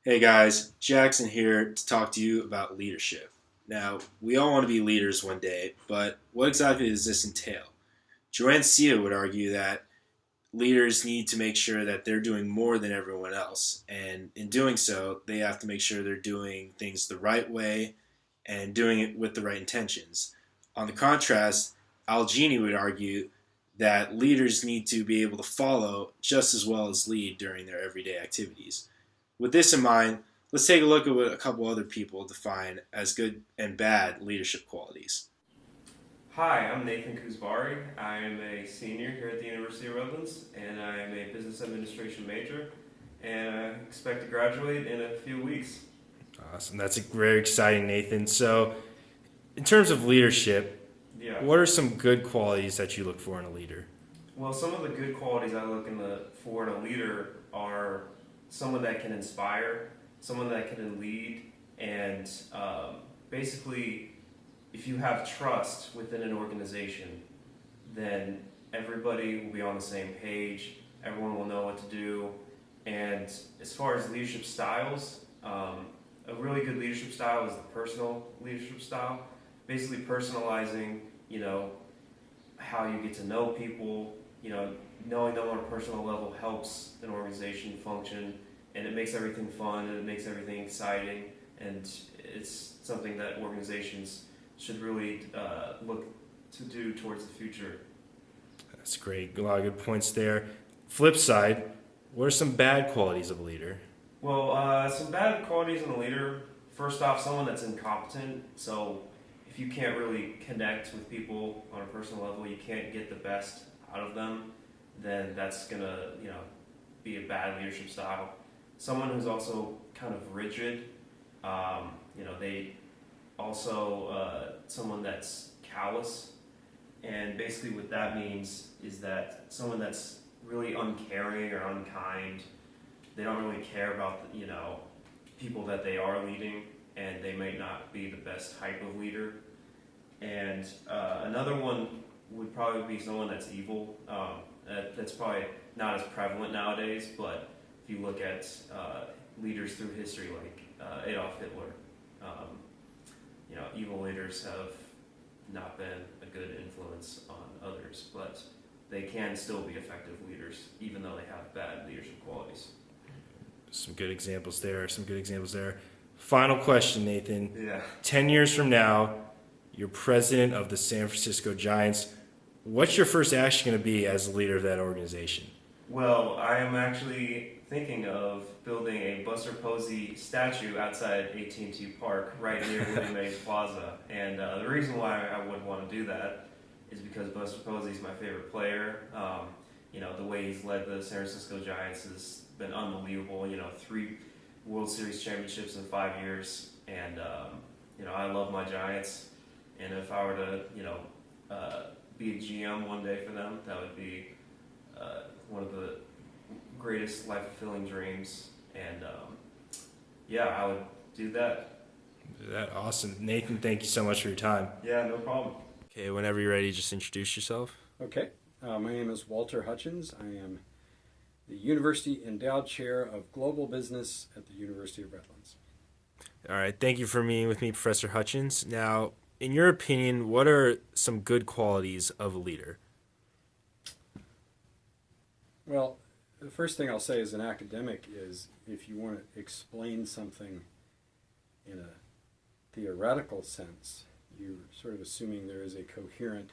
Hey guys, Jackson here to talk to you about leadership. Now, we all want to be leaders one day, but what exactly does this entail? Joanne Sia would argue that leaders need to make sure that they're doing more than everyone else, and in doing so, they have to make sure they're doing things the right way and doing it with the right intentions. On the contrast, Al Gini would argue that leaders need to be able to follow just as well as lead during their everyday activities. With this in mind, let's take a look at what a couple other people define as good and bad leadership qualities. Hi, I'm Nathan Kuzbari. I am a senior here at the University of Redlands, and I am a business administration major, and I expect to graduate in a few weeks. Awesome. That's very exciting, Nathan. So, in terms of leadership, Yeah. what are some good qualities that you look for in a leader? Well, some of the good qualities I look for in a leader are someone that can inspire, someone that can lead, and basically, if you have trust within an organization, then everybody will be on the same page. Everyone will know what to do. And as far as leadership styles, a really good leadership style is the personal leadership style. Basically, personalizing, how you get to know people. Knowing them on a personal level helps an organization function, and it makes everything fun and it makes everything exciting. And it's something that organizations should really look to do towards the future. That's great. A lot of good points there. Flip side, what are some bad qualities of a leader? Well, some bad qualities in a leader. First off, someone that's incompetent. So if you can't really connect with people on a personal level, you can't get the best out of them, then that's gonna, be a bad leadership style. Someone who's also kind of rigid. They also someone that's callous, and basically what that means is that someone that's really uncaring or unkind. They don't really care about people that they are leading, and they may not be the best type of leader. And another one would probably be someone that's evil. That's probably not as prevalent nowadays, but if you look at leaders through history like Adolf Hitler, um, evil leaders have not been a good influence on others, but they can still be effective leaders even though they have bad leadership qualities. Some good examples there. Some good examples there. Final question, Nathan. Yeah. 10 years from now, you're president of the San Francisco Giants. What's your first action going to be as the leader of that organization? Well, I am actually thinking of building a Buster Posey statue outside AT&T Park, right near Willie Mays Plaza. And the reason why I would want to do that is because Buster Posey is my favorite player. The way he's led the San Francisco Giants has been unbelievable. 3 World Series championships in 5 years, and I love my Giants. And if I were to, be a GM one day for them, that would be one of the greatest life fulfilling dreams. And I would do that. That awesome, Nathan. Thank you so much for your time. Yeah, no problem. Okay, whenever you're ready, just introduce yourself. Okay, my name is Walter Hutchins. I am the University Endowed Chair of Global Business at the University of Redlands. All right, thank you for meeting with me, Professor Hutchins. Now, in your opinion, what are some good qualities of a leader? Well, the first thing I'll say as an academic is if you want to explain something in a theoretical sense, you're sort of assuming there is a coherent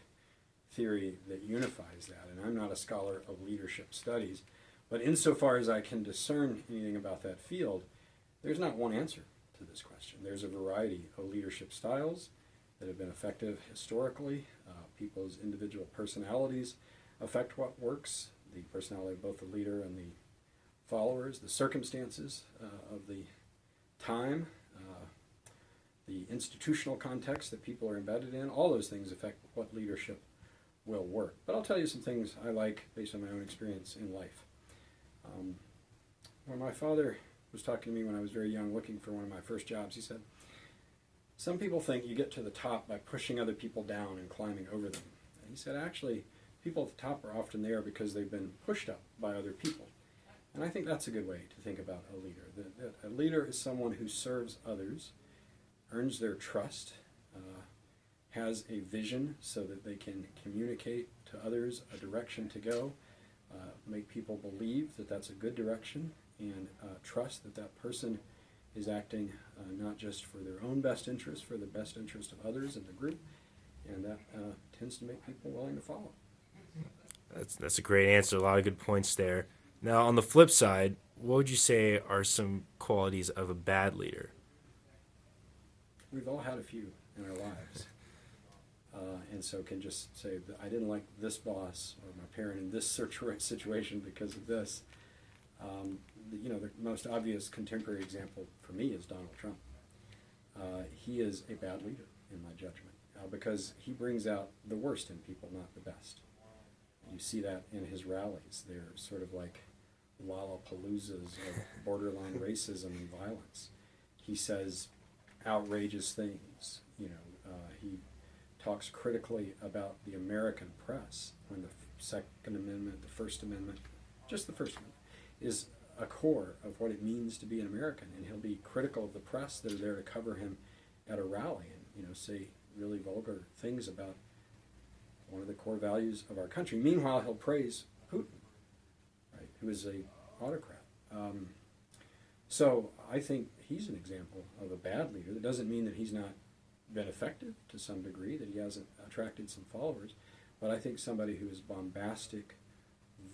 theory that unifies that. And I'm not a scholar of leadership studies, but insofar as I can discern anything about that field, there's not one answer to this question. There's a variety of leadership styles that have been effective historically. People's individual personalities affect what works, the personality of both the leader and the followers, the circumstances of the time, the institutional context that people are embedded in. All those things affect what leadership will work. But I'll tell you some things I like based on my own experience in life. When my father was talking to me when I was very young, looking for one of my first jobs, he said, "Some people think you get to the top by pushing other people down and climbing over them." And he said, actually, people at the top are often there because they've been pushed up by other people. And I think that's a good way to think about a leader, that A leader is someone who serves others, earns their trust, has a vision so that they can communicate to others a direction to go, make people believe that that's a good direction, and trust that that person is acting not just for their own best interest, for the best interest of others in the group, and that tends to make people willing to follow. That's a great answer. A lot of good points there. Now, on the flip side, what would you say are some qualities of a bad leader? We've all had a few in our lives. And so can just say that I didn't like this boss or my parent in this situation because of this. The most obvious contemporary example for me is Donald Trump. He is a bad leader in my judgment because he brings out the worst in people, not the best. You see that in his rallies. They're sort of like Lollapaloozas of borderline racism and violence. He says outrageous things. He talks critically about the American press when the Second Amendment, the First Amendment, just the First Amendment, is a core of what it means to be an American. And he'll be critical of the press that are there to cover him at a rally and say really vulgar things about one of the core values of our country. Meanwhile, he'll praise Putin, right, who is a autocrat. So I think he's an example of a bad leader. That doesn't mean that he's not been effective to some degree, that he hasn't attracted some followers, but I think somebody who is bombastic,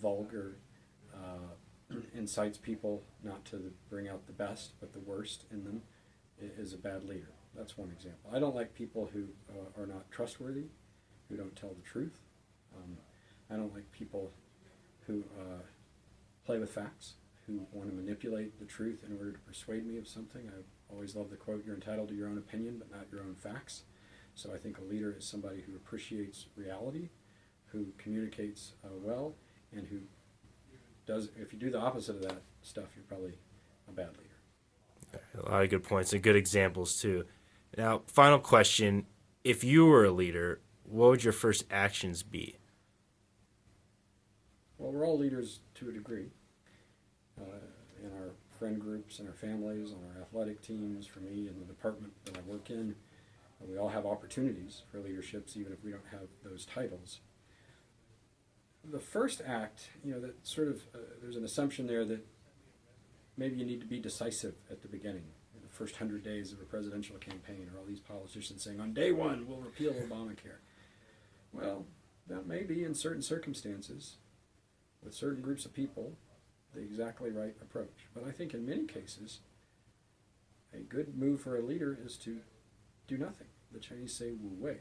vulgar, incites people not to bring out the best but the worst in them is a bad leader. That's one example. I don't like people who are not trustworthy, who don't tell the truth. I don't like people who play with facts, who want to manipulate the truth in order to persuade me of something. I always love the quote, "You're entitled to your own opinion, but not your own facts." So I think a leader is somebody who appreciates reality, who communicates well, and who does, if you do the opposite of that stuff, you're probably a bad leader. A lot of good points and good examples, too. Now, final question. If you were a leader, what would your first actions be? Well, we're all leaders to a degree. In our friend groups, in our families, on our athletic teams, for me, in the department that I work in, we all have opportunities for leaderships, even if we don't have those titles. The first act, that sort of, there's an assumption there that maybe you need to be decisive at the beginning. In the first 100 days of a presidential campaign, or all these politicians saying, on day one, we'll repeal Obamacare. Well, that may be in certain circumstances, with certain groups of people, the exactly right approach. But I think in many cases, a good move for a leader is to do nothing. The Chinese say wu wei,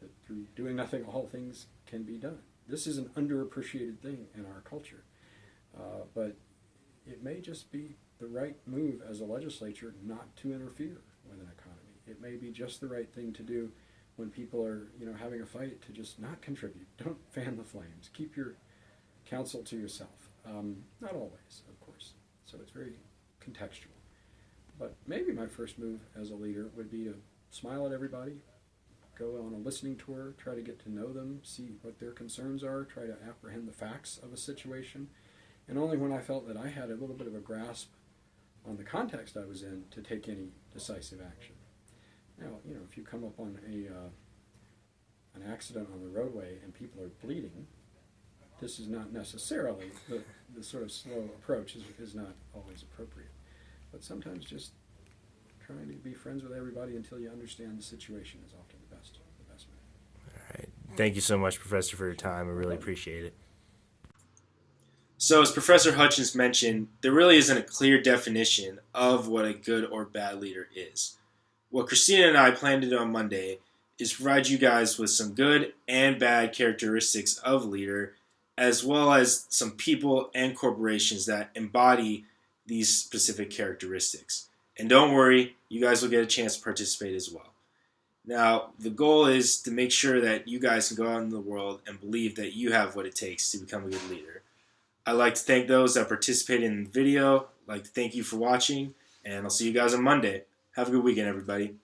that through doing nothing, all things can be done. This is an underappreciated thing in our culture, but it may just be the right move as a legislature not to interfere with an economy. It may be just the right thing to do when people are, having a fight, to just not contribute. Don't fan the flames. Keep your counsel to yourself. Not always, of course. So it's very contextual. But maybe my first move as a leader would be to smile at everybody, go on a listening tour, try to get to know them, see what their concerns are, try to apprehend the facts of a situation. And only when I felt that I had a little bit of a grasp on the context I was in to take any decisive action. Now, if you come up on an accident on the roadway and people are bleeding, this is not necessarily the sort of slow approach is not always appropriate. But sometimes just trying to be friends with everybody until you understand the situation is often the best move. All right. Thank you so much, Professor, for your time. I really appreciate it. So, as Professor Hutchins mentioned, there really isn't a clear definition of what a good or bad leader is. What Christina and I plan to do on Monday is provide you guys with some good and bad characteristics of a leader, as well as some people and corporations that embody these specific characteristics. And don't worry, you guys will get a chance to participate as well. Now, the goal is to make sure that you guys can go out in the world and believe that you have what it takes to become a good leader. I'd like to thank those that participated in the video. I'd like to thank you for watching, and I'll see you guys on Monday. Have a good weekend, everybody.